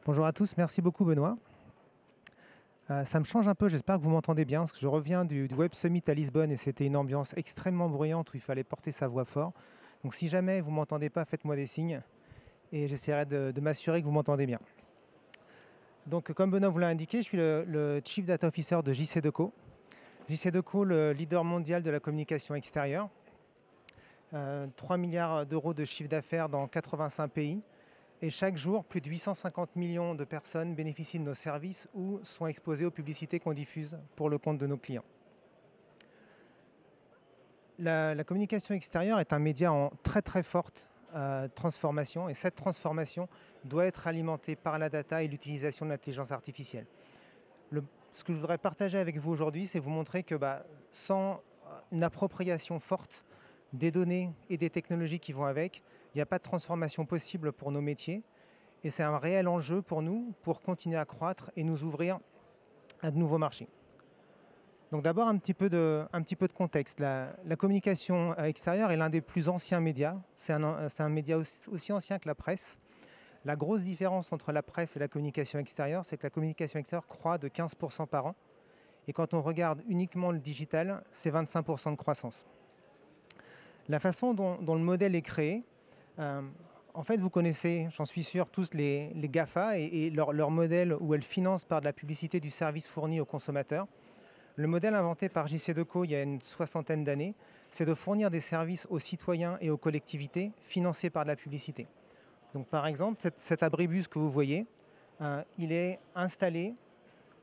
Bonjour à tous, merci beaucoup Benoît. Ça me change un peu, j'espère que vous m'entendez bien, parce que je reviens du Web Summit à Lisbonne et c'était une ambiance extrêmement bruyante où il fallait porter sa voix fort. Donc si jamais vous ne m'entendez pas, faites-moi des signes et j'essaierai de m'assurer que vous m'entendez bien. Donc comme Benoît vous l'a indiqué, je suis le Chief Data Officer de JCDecaux. JCDecaux, le leader mondial de la communication extérieure. 3 milliards d'euros de chiffre d'affaires dans 85 pays. Et chaque jour, plus de 850 millions de personnes bénéficient de nos services ou sont exposées aux publicités qu'on diffuse pour le compte de nos clients. La communication extérieure est un média en très très forte transformation et cette transformation doit être alimentée par la data et l'utilisation de l'intelligence artificielle. Ce que je voudrais partager avec vous aujourd'hui, c'est vous montrer que sans une appropriation forte des données et des technologies qui vont avec, il n'y a pas de transformation possible pour nos métiers. Et c'est un réel enjeu pour nous pour continuer à croître et nous ouvrir à de nouveaux marchés. Donc d'abord un petit peu de contexte. La communication extérieure est l'un des plus anciens médias. C'est un média aussi ancien que la presse. La grosse différence entre la presse et la communication extérieure, c'est que la communication extérieure croît de 15% par an. Et quand on regarde uniquement le digital, c'est 25% de croissance. La façon dont le modèle est créé, en fait, vous connaissez, j'en suis sûr, tous les GAFA et leur modèle où elles financent par de la publicité du service fourni aux consommateurs. Le modèle inventé par JCDecaux il y a une soixantaine d'années, c'est de fournir des services aux citoyens et aux collectivités financés par de la publicité. Donc par exemple, cet abribus que vous voyez, il est installé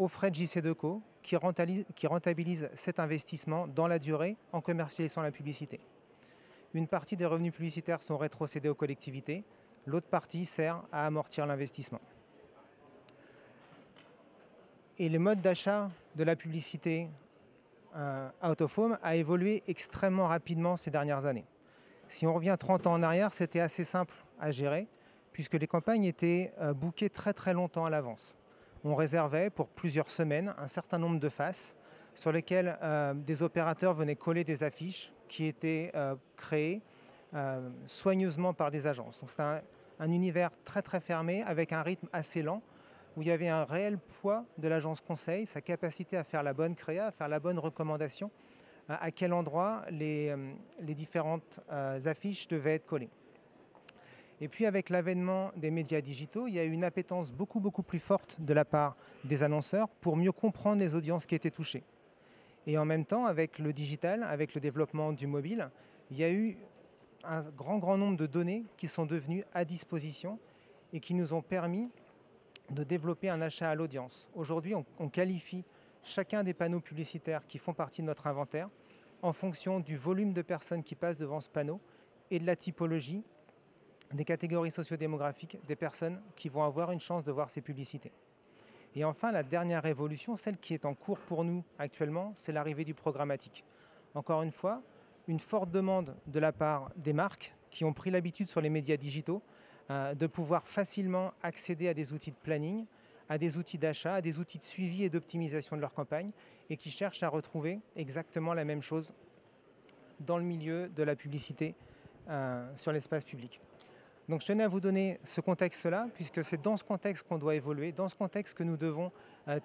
aux frais de JCDecaux qui rentabilise cet investissement dans la durée en commercialisant la publicité. Une partie des revenus publicitaires sont rétrocédés aux collectivités, l'autre partie sert à amortir l'investissement. Et le mode d'achat de la publicité out of home a évolué extrêmement rapidement ces dernières années. Si on revient 30 ans en arrière, c'était assez simple à gérer, puisque les campagnes étaient bookées très très longtemps à l'avance. On réservait pour plusieurs semaines un certain nombre de faces sur lesquelles des opérateurs venaient coller des affiches qui étaient créées soigneusement par des agences. Donc c'était un univers très très fermé avec un rythme assez lent où il y avait un réel poids de l'agence conseil, sa capacité à faire la bonne créa, à faire la bonne recommandation, à quel endroit les différentes affiches devaient être collées. Et puis avec l'avènement des médias digitaux, il y a eu une appétence beaucoup plus forte de la part des annonceurs pour mieux comprendre les audiences qui étaient touchées. Et en même temps, avec le digital, avec le développement du mobile, il y a eu un grand nombre de données qui sont devenues à disposition et qui nous ont permis de développer un achat à l'audience. Aujourd'hui, on qualifie chacun des panneaux publicitaires qui font partie de notre inventaire en fonction du volume de personnes qui passent devant ce panneau et de la typologie des catégories sociodémographiques des personnes qui vont avoir une chance de voir ces publicités. Et enfin, la dernière révolution, celle qui est en cours pour nous actuellement, c'est l'arrivée du programmatique. Encore une fois, une forte demande de la part des marques qui ont pris l'habitude sur les médias digitaux de pouvoir facilement accéder à des outils de planning, à des outils d'achat, à des outils de suivi et d'optimisation de leur campagne et qui cherchent à retrouver exactement la même chose dans le milieu de la publicité sur l'espace public. Donc je tenais à vous donner ce contexte-là, puisque c'est dans ce contexte qu'on doit évoluer, dans ce contexte que nous devons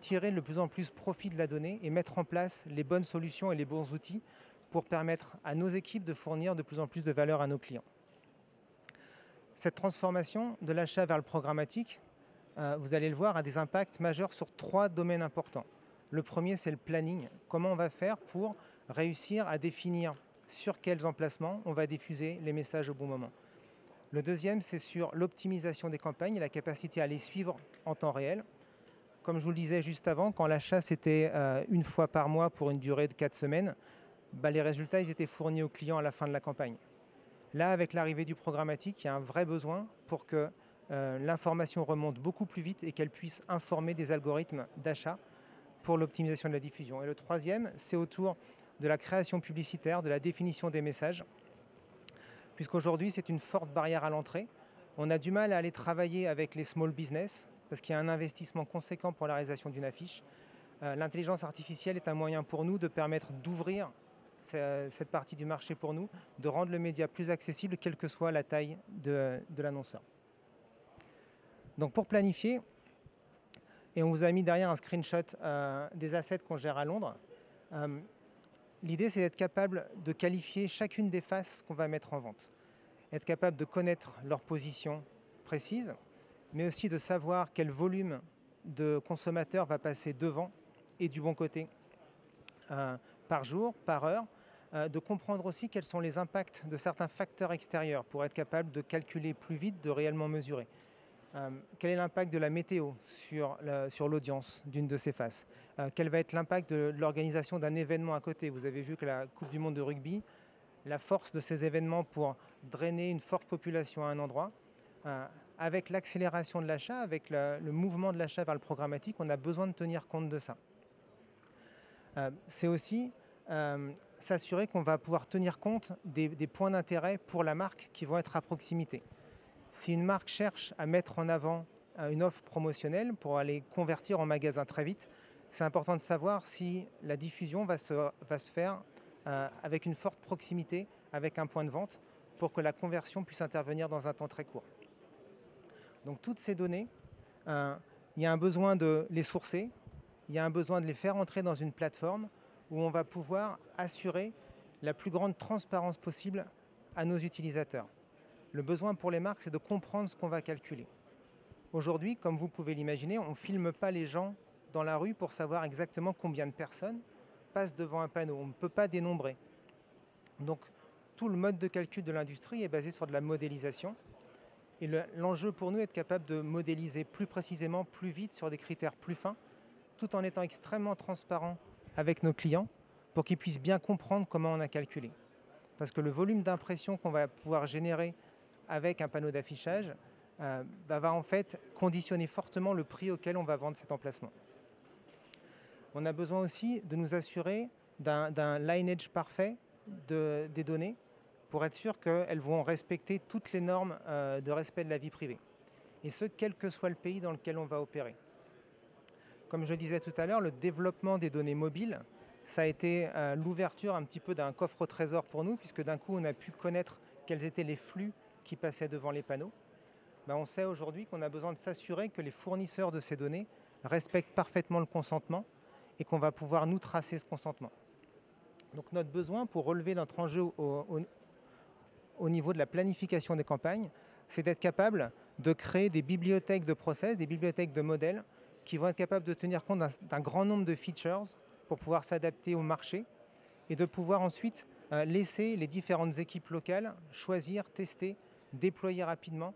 tirer de plus en plus profit de la donnée et mettre en place les bonnes solutions et les bons outils pour permettre à nos équipes de fournir de plus en plus de valeur à nos clients. Cette transformation de l'achat vers le programmatique, vous allez le voir, a des impacts majeurs sur 3 domaines importants. Le premier, c'est le planning. Comment on va faire pour réussir à définir sur quels emplacements on va diffuser les messages au bon moment. Le deuxième, c'est sur l'optimisation des campagnes et la capacité à les suivre en temps réel. Comme je vous le disais juste avant, quand l'achat c'était une fois par mois pour une durée de 4 semaines, les résultats ils étaient fournis aux clients à la fin de la campagne. Là, avec l'arrivée du programmatique, il y a un vrai besoin pour que l'information remonte beaucoup plus vite et qu'elle puisse informer des algorithmes d'achat pour l'optimisation de la diffusion. Et le troisième, c'est autour de la création publicitaire, de la définition des messages, puisqu'aujourd'hui, c'est une forte barrière à l'entrée. On a du mal à aller travailler avec les small business, parce qu'il y a un investissement conséquent pour la réalisation d'une affiche. L'intelligence artificielle est un moyen pour nous de permettre d'ouvrir cette partie du marché pour nous, de rendre le média plus accessible, quelle que soit la taille de l'annonceur. Donc pour planifier, Et on vous a mis derrière un screenshot des assets qu'on gère à Londres. L'idée, c'est d'être capable de qualifier chacune des faces qu'on va mettre en vente. Être capable de connaître leur position précise, mais aussi de savoir quel volume de consommateurs va passer devant et du bon côté par jour, par heure, de comprendre aussi quels sont les impacts de certains facteurs extérieurs pour être capable de calculer plus vite, de réellement mesurer. Quel est l'impact de la météo sur l'audience d'une de ces faces? Quel va être l'impact de l'organisation d'un événement à côté? Vous avez vu que la Coupe du monde de rugby, la force de ces événements pour drainer une forte population à un endroit, avec l'accélération de l'achat, avec le mouvement de l'achat vers le programmatique, on a besoin de tenir compte de ça. C'est aussi s'assurer qu'on va pouvoir tenir compte des points d'intérêt pour la marque qui vont être à proximité. Si une marque cherche à mettre en avant une offre promotionnelle pour aller convertir en magasin très vite, c'est important de savoir si la diffusion va se faire avec une forte proximité, avec un point de vente, pour que la conversion puisse intervenir dans un temps très court. Donc toutes ces données, il y a un besoin de les sourcer, il y a un besoin de les faire entrer dans une plateforme où on va pouvoir assurer la plus grande transparence possible à nos utilisateurs. Le besoin pour les marques, c'est de comprendre ce qu'on va calculer. Aujourd'hui, comme vous pouvez l'imaginer, on ne filme pas les gens dans la rue pour savoir exactement combien de personnes passent devant un panneau. On ne peut pas dénombrer. Donc, tout le mode de calcul de l'industrie est basé sur de la modélisation. Et l'enjeu pour nous est de capable de modéliser plus précisément, plus vite, sur des critères plus fins, tout en étant extrêmement transparent avec nos clients pour qu'ils puissent bien comprendre comment on a calculé. Parce que le volume d'impression qu'on va pouvoir générer avec un panneau d'affichage va en fait conditionner fortement le prix auquel on va vendre cet emplacement. On a besoin aussi de nous assurer d'un lineage parfait des données pour être sûr qu'elles vont respecter toutes les normes de respect de la vie privée. Et ce, quel que soit le pays dans lequel on va opérer. Comme je disais tout à l'heure, le développement des données mobiles, ça a été l'ouverture un petit peu d'un coffre au trésor pour nous, puisque d'un coup, on a pu connaître quels étaient les flux qui passaient devant les panneaux. On sait aujourd'hui qu'on a besoin de s'assurer que les fournisseurs de ces données respectent parfaitement le consentement et qu'on va pouvoir nous tracer ce consentement. Donc notre besoin pour relever notre enjeu au niveau de la planification des campagnes, c'est d'être capable de créer des bibliothèques de process, des bibliothèques de modèles qui vont être capables de tenir compte d'un grand nombre de features pour pouvoir s'adapter au marché et de pouvoir ensuite laisser les différentes équipes locales choisir, tester, déployer rapidement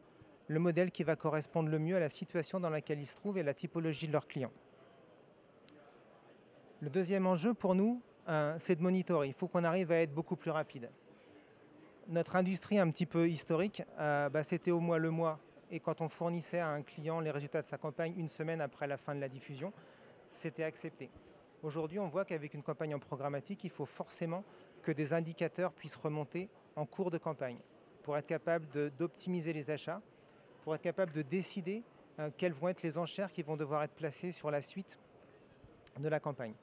le modèle qui va correspondre le mieux à la situation dans laquelle ils se trouvent et la typologie de leurs clients. Le deuxième enjeu pour nous, c'est de monitorer. Il faut qu'on arrive à être beaucoup plus rapide. Notre industrie un petit peu historique, c'était au mois le mois. Et quand on fournissait à un client les résultats de sa campagne une semaine après la fin de la diffusion, c'était accepté. Aujourd'hui, on voit qu'avec une campagne en programmatique, il faut forcément que des indicateurs puissent remonter en cours de campagne pour être capable d'optimiser les achats, pour être capable de décider quelles vont être les enchères qui vont devoir être placées sur la suite de la campagne.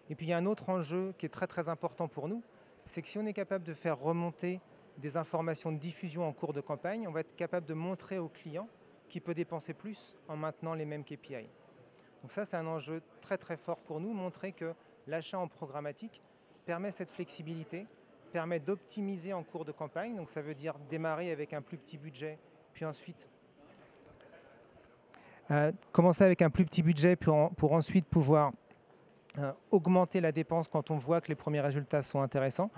Et puis il y a un autre enjeu qui est très très important pour nous, c'est que si on est capable de faire remonter des informations de diffusion en cours de campagne, on va être capable de montrer au client qu'il peut dépenser plus en maintenant les mêmes KPI. Donc ça, c'est un enjeu très très fort pour nous, montrer que l'achat en programmatique permet cette flexibilité, permet d'optimiser en cours de campagne, donc ça veut dire démarrer avec un plus petit budget, puis ensuite commencer avec un plus petit budget pour ensuite pouvoir augmenter la dépense quand on voit que les premiers résultats sont intéressants,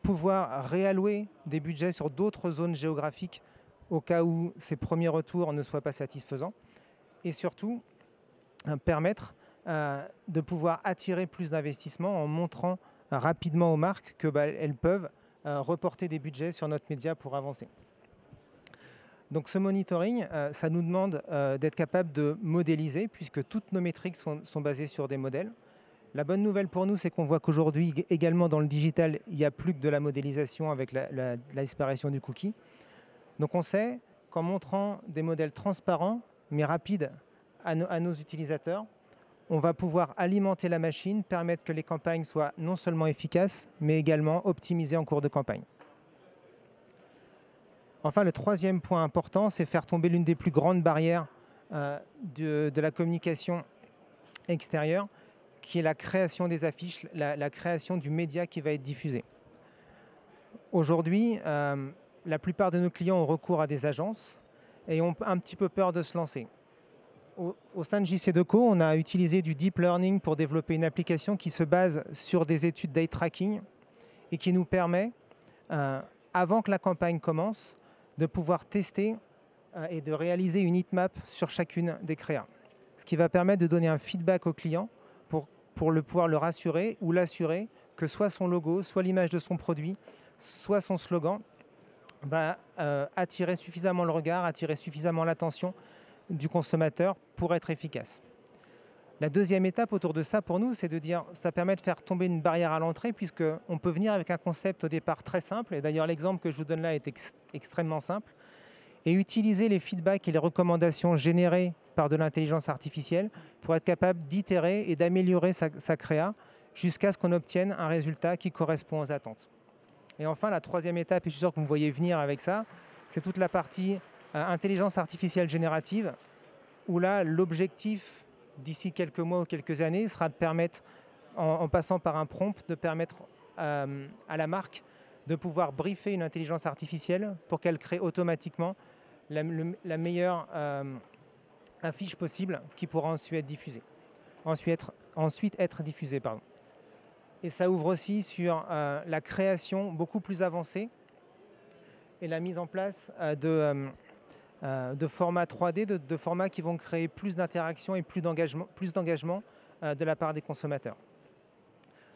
pouvoir réallouer des budgets sur d'autres zones géographiques au cas où ces premiers retours ne soient pas satisfaisants, et surtout permettre de pouvoir attirer plus d'investissements en montrant rapidement aux marques qu'elles peuvent reporter des budgets sur notre média pour avancer. Donc ce monitoring, ça nous demande d'être capable de modéliser, puisque toutes nos métriques sont basées sur des modèles. La bonne nouvelle pour nous, c'est qu'on voit qu'aujourd'hui, également dans le digital, il n'y a plus que de la modélisation avec la disparition du cookie. Donc on sait qu'en montrant des modèles transparents, mais rapides à nos utilisateurs, on va pouvoir alimenter la machine, permettre que les campagnes soient non seulement efficaces, mais également optimisées en cours de campagne. Enfin, le troisième point important, c'est faire tomber l'une des plus grandes barrières de la communication extérieure, qui est la création des affiches, la création du média qui va être diffusé. Aujourd'hui, la plupart de nos clients ont recours à des agences et ont un petit peu peur de se lancer. Au sein de JCDecaux, on a utilisé du deep learning pour développer une application qui se base sur des études d'eye tracking et qui nous permet, avant que la campagne commence, de pouvoir tester et de réaliser une heatmap sur chacune des créas. Ce qui va permettre de donner un feedback au client pour pouvoir le rassurer ou l'assurer que soit son logo, soit l'image de son produit, soit son slogan va attirer suffisamment le regard, attirer suffisamment l'attention du consommateur pour être efficace. La deuxième étape autour de ça pour nous, c'est de dire ça permet de faire tomber une barrière à l'entrée puisqu'on peut venir avec un concept au départ très simple, et d'ailleurs l'exemple que je vous donne là est extrêmement simple, et utiliser les feedbacks et les recommandations générées par de l'intelligence artificielle pour être capable d'itérer et d'améliorer sa créa jusqu'à ce qu'on obtienne un résultat qui correspond aux attentes. Et enfin, la troisième étape, et je suis sûr que vous me voyez venir avec ça, c'est toute la partie intelligence artificielle générative, où là, l'objectif d'ici quelques mois ou quelques années sera de permettre, en passant par un prompt, de permettre à la marque de pouvoir briefer une intelligence artificielle pour qu'elle crée automatiquement la meilleure affiche possible qui pourra ensuite être diffusée. Ensuite être diffusée, pardon. Et ça ouvre aussi sur la création beaucoup plus avancée et la mise en place de formats 3D, de formats qui vont créer plus d'interaction et plus d'engagement de la part des consommateurs.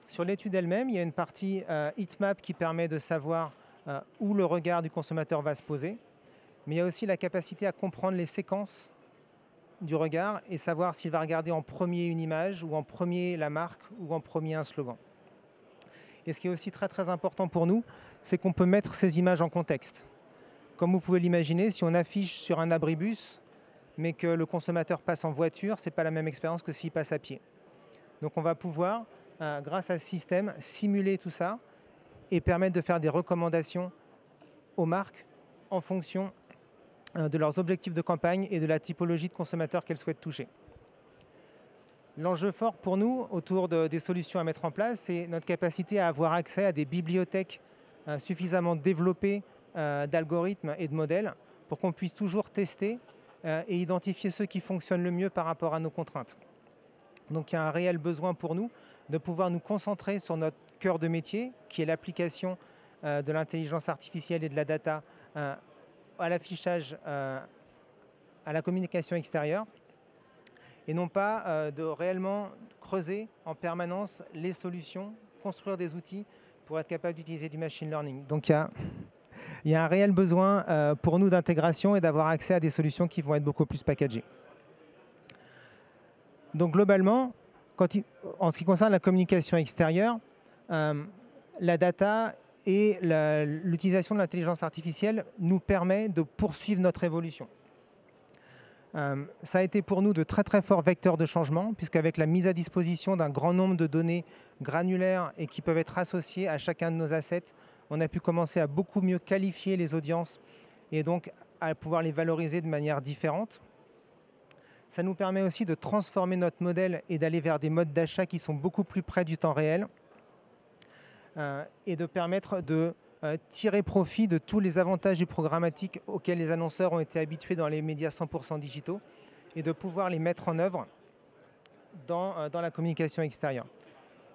Sur l'étude elle-même, il y a une partie heatmap qui permet de savoir où le regard du consommateur va se poser, mais il y a aussi la capacité à comprendre les séquences du regard et savoir s'il va regarder en premier une image, ou en premier la marque, ou en premier un slogan. Et ce qui est aussi très très important pour nous, c'est qu'on peut mettre ces images en contexte. Comme vous pouvez l'imaginer, si on affiche sur un abribus, mais que le consommateur passe en voiture, ce n'est pas la même expérience que s'il passe à pied. Donc on va pouvoir, grâce à ce système, simuler tout ça et permettre de faire des recommandations aux marques en fonction de leurs objectifs de campagne et de la typologie de consommateurs qu'elles souhaitent toucher. L'enjeu fort pour nous, autour des solutions à mettre en place, c'est notre capacité à avoir accès à des bibliothèques suffisamment développées d'algorithmes et de modèles pour qu'on puisse toujours tester et identifier ceux qui fonctionnent le mieux par rapport à nos contraintes. Donc il y a un réel besoin pour nous de pouvoir nous concentrer sur notre cœur de métier, qui est l'application de l'intelligence artificielle et de la data à l'affichage, à la communication extérieure, et non pas de réellement creuser en permanence les solutions, construire des outils pour être capable d'utiliser du machine learning. Donc il y a un réel besoin pour nous d'intégration et d'avoir accès à des solutions qui vont être beaucoup plus packagées. Donc globalement, en ce qui concerne la communication extérieure, la data et l'utilisation de l'intelligence artificielle nous permet de poursuivre notre évolution. Ça a été pour nous de très très forts vecteurs de changement, puisqu'avec la mise à disposition d'un grand nombre de données granulaires et qui peuvent être associées à chacun de nos assets, on a pu commencer à beaucoup mieux qualifier les audiences et donc à pouvoir les valoriser de manière différente. Ça nous permet aussi de transformer notre modèle et d'aller vers des modes d'achat qui sont beaucoup plus près du temps réel et de permettre de tirer profit de tous les avantages du programmatique auxquels les annonceurs ont été habitués dans les médias 100% digitaux et de pouvoir les mettre en œuvre dans la communication extérieure.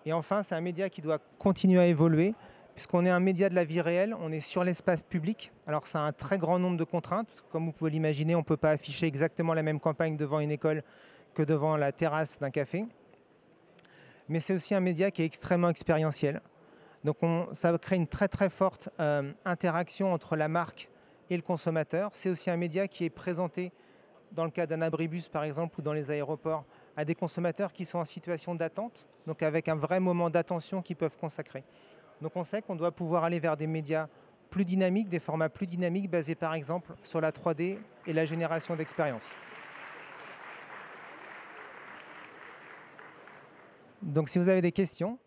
Et enfin, c'est un média qui doit continuer à évoluer puisqu'on est un média de la vie réelle, on est sur l'espace public. Alors ça a un très grand nombre de contraintes, parce que comme vous pouvez l'imaginer, on ne peut pas afficher exactement la même campagne devant une école que devant la terrasse d'un café. Mais c'est aussi un média qui est extrêmement expérientiel. Donc ça crée une très très forte interaction entre la marque et le consommateur. C'est aussi un média qui est présenté dans le cas d'un abribus par exemple ou dans les aéroports à des consommateurs qui sont en situation d'attente, donc avec un vrai moment d'attention qu'ils peuvent consacrer. Donc on sait qu'on doit pouvoir aller vers des médias plus dynamiques, des formats plus dynamiques basés par exemple sur la 3D et la génération d'expériences. Donc si vous avez des questions...